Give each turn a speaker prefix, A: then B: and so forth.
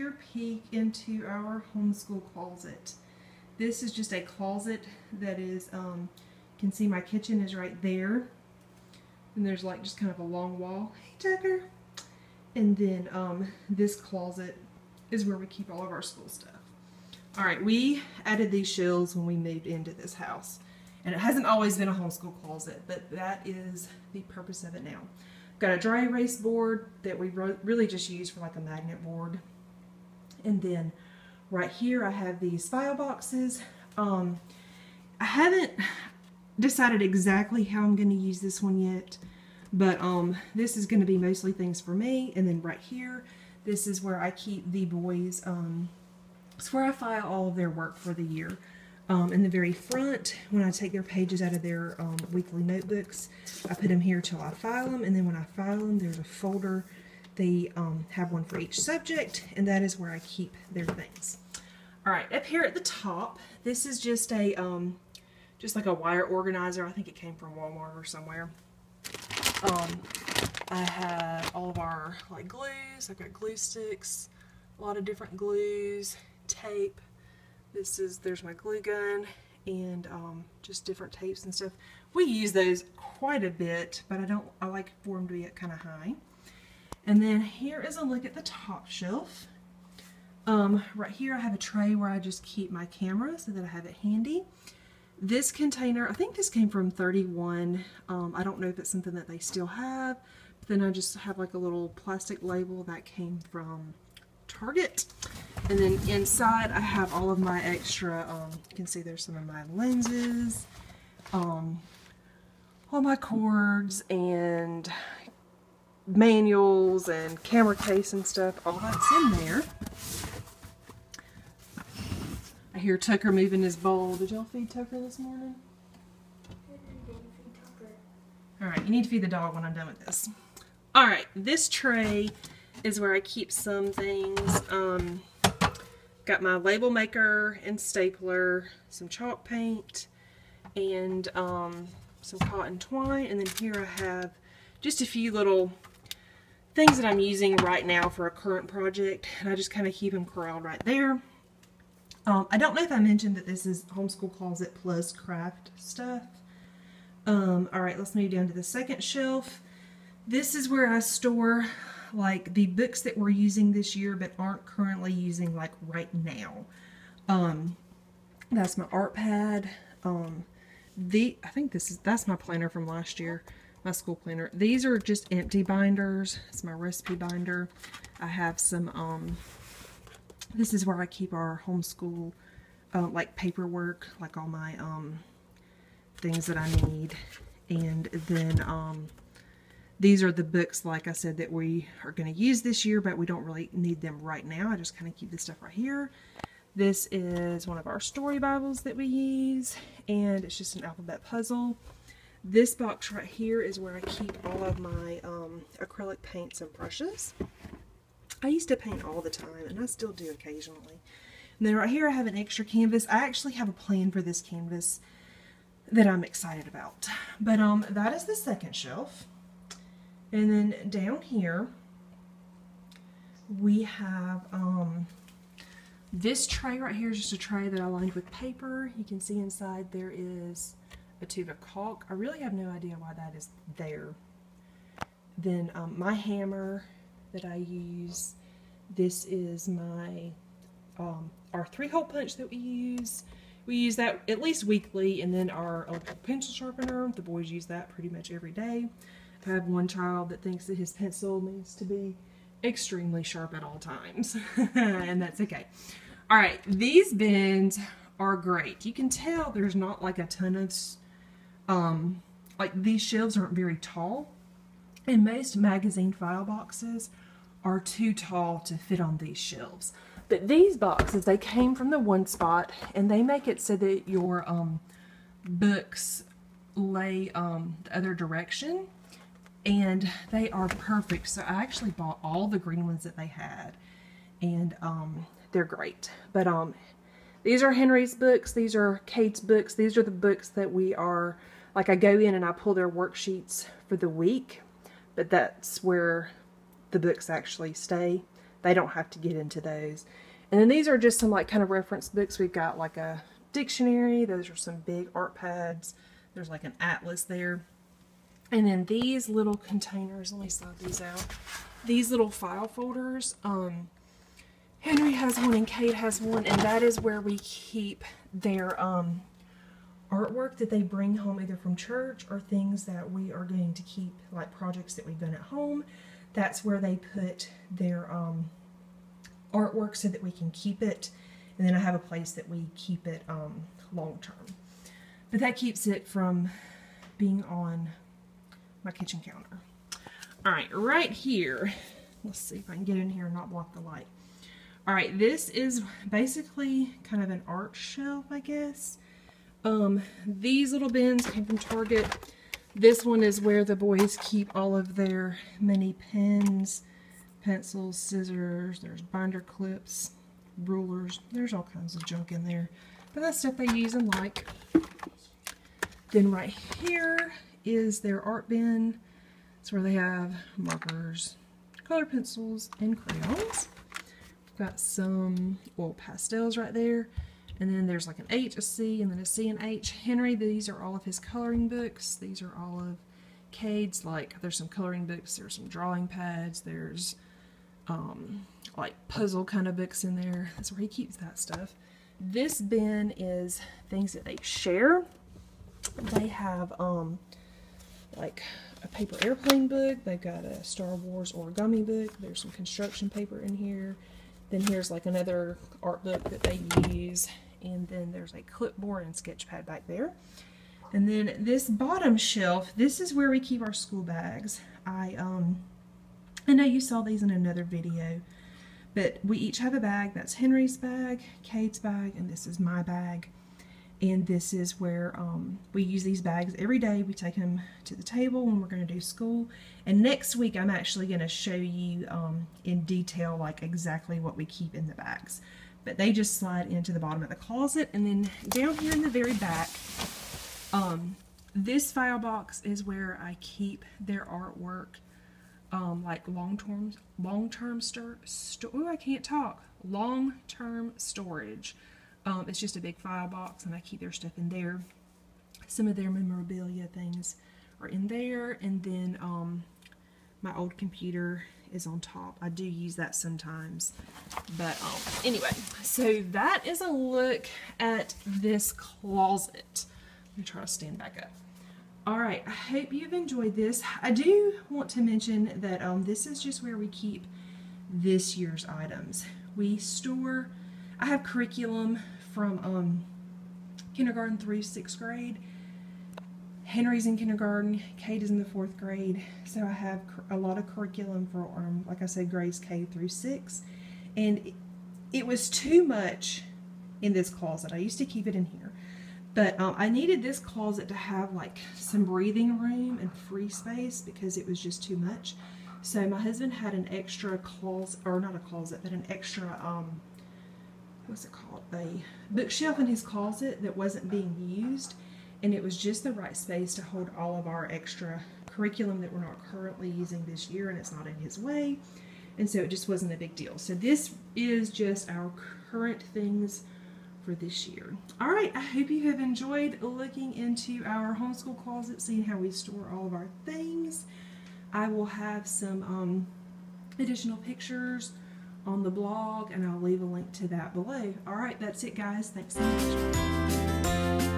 A: your peek into our homeschool closet. This is just a closet that is, you can see my kitchen is right there. And there's like just kind of a long wall. Hey Tucker! And then this closet is where we keep all of our school stuff. Alright, we added these shelves when we moved into this house. And it hasn't always been a homeschool closet, but that is the purpose of it now. Got a dry erase board that we really just use for like a magnet board. And then right here I have these file boxes. I haven't decided exactly how I'm going to use this one yet, but this is going to be mostly things for me. And then right here, this is where I keep the boys, it's where I file all of their work for the year. In the very front, when I take their pages out of their weekly notebooks, I put them here till I file them, and then when I file them, there's a folder. They have one for each subject, and that is where I keep their things. Alright, up here at the top, this is just a, just like a wire organizer. I think it came from Walmart or somewhere. I have all of our like glues. I've got glue sticks, a lot of different glues, tape. There's my glue gun, and just different tapes and stuff. We use those quite a bit, but I like for them to be kind of high. And then here is a look at the top shelf. Right here I have a tray where I just keep my camera so that I have it handy. This container, I think this came from 31. I don't know if it's something that they still have, but then I just have like a little plastic label that came from Target. And then inside I have all of my extra, you can see there's some of my lenses, all my cords and manuals and camera case and stuff, all that's in there. I hear Tucker moving his bowl. Did y'all feed Tucker this morning? Alright, you need to feed the dog when I'm done with this. Alright, this tray is where I keep some things. Got my label maker and stapler, some chalk paint, and some cotton twine. And then here I have just a few little things that I'm using right now for a current project, and I just kind of keep them corralled right there. I don't know if I mentioned that this is Homeschool Closet plus craft stuff. Alright, let's move down to the second shelf. This is where I store like the books that we're using this year but aren't currently using like right now. That's my art pad. I think that's my planner from last year, my school planner. These are just empty binders. It's my recipe binder. I have some this is where I keep our homeschool like paperwork, like all my things that I need. And then these are the books, like I said, that we are going to use this year, but we don't really need them right now. I just kind of keep this stuff right here. This is one of our story Bibles that we use, and it's just an alphabet puzzle. This box right here is where I keep all of my acrylic paints and brushes. I used to paint all the time, and I still do occasionally. And then right here I have an extra canvas. I actually have a plan for this canvas that I'm excited about. But that is the second shelf. And then down here we have this tray right here is just a tray that I lined with paper. You can see inside there is a tube of caulk. I really have no idea why that is there. Then my hammer that I use. This is my our 3-hole punch that we use. We use that at least weekly, and then our pencil sharpener. The boys use that pretty much every day. I have one child that thinks that his pencil needs to be extremely sharp at all times, and that's okay. Alright, these bins are great. You can tell there's not like a ton of, like these shelves aren't very tall, and most magazine file boxes are too tall to fit on these shelves. But these boxes, they came from the one spot, and they make it so that your books lay the other direction. And they are perfect. So I actually bought all the green ones that they had, and they're great. But these are Henry's books. These are Kate's books. These are the books that we are, like I go in and I pull their worksheets for the week, but that's where the books actually stay. they don't have to get into those. And then these are just some like kind of reference books. We've got like a dictionary. Those are some big art pads. There's like an atlas there. And then these little containers, let me slide these out. These little file folders, Henry has one and Kate has one, and that is where we keep their artwork that they bring home either from church or things that we are going to keep, like projects that we've done at home. That's where they put their artwork so that we can keep it. And then I have a place that we keep it long term. But that keeps it from being on my kitchen counter. Alright, right here, let's see if I can get in here and not block the light. Alright, this is basically kind of an art shelf, I guess. These little bins came from Target. This one is where the boys keep all of their mini pens, pencils, scissors, there's binder clips, rulers, there's all kinds of junk in there. But that's stuff they use and like. Then right here is their art bin. It's where they have markers, color pencils, and crayons. We've got some oil pastels right there. And then there's like an H, a C, and then a C and H. Henry, these are all of his coloring books. These are all of Cade's, like there's some coloring books, there's some drawing pads, there's like puzzle kind of books in there. That's where he keeps that stuff. This bin is things that they share. They have like a paper airplane book. They've got a Star Wars origami book. There's some construction paper in here. Then here's like another art book that they use. And then there's a clipboard and sketch pad back there. And then this bottom shelf, this is where we keep our school bags. I know you saw these in another video, but we each have a bag. That's Henry's bag, Kate's bag, and this is my bag. And this is where we use these bags every day. We take them to the table when we're going to do school. And next week I'm actually going to show you in detail like exactly what we keep in the bags. But they just slide into the bottom of the closet. And then down here in the very back, this file box is where I keep their artwork, like long-term storage. It's just a big file box, and I keep their stuff in there. Some of their memorabilia things are in there, and then my old computer is on top. I do use that sometimes. But anyway, so that is a look at this closet. Let me try to stand back up. Alright, I hope you've enjoyed this. I do want to mention that this is just where we keep this year's items. We store, I have curriculum from kindergarten through 6th grade. Henry's in kindergarten, Kate is in the 4th grade, so I have a lot of curriculum for, like I said, grades K through 6. And it was too much in this closet. I used to keep it in here. But I needed this closet to have like some breathing room and free space because it was just too much. So my husband had an extra closet, or not a closet, but an extra, what's it called? A bookshelf in his closet that wasn't being used. And it was just the right space to hold all of our extra curriculum that we're not currently using this year, and it's not in his way. And so it just wasn't a big deal. So this is just our current things for this year. Alright, I hope you have enjoyed looking into our homeschool closet, seeing how we store all of our things. I will have some additional pictures on the blog, and I'll leave a link to that below. Alright, that's it guys. Thanks so much.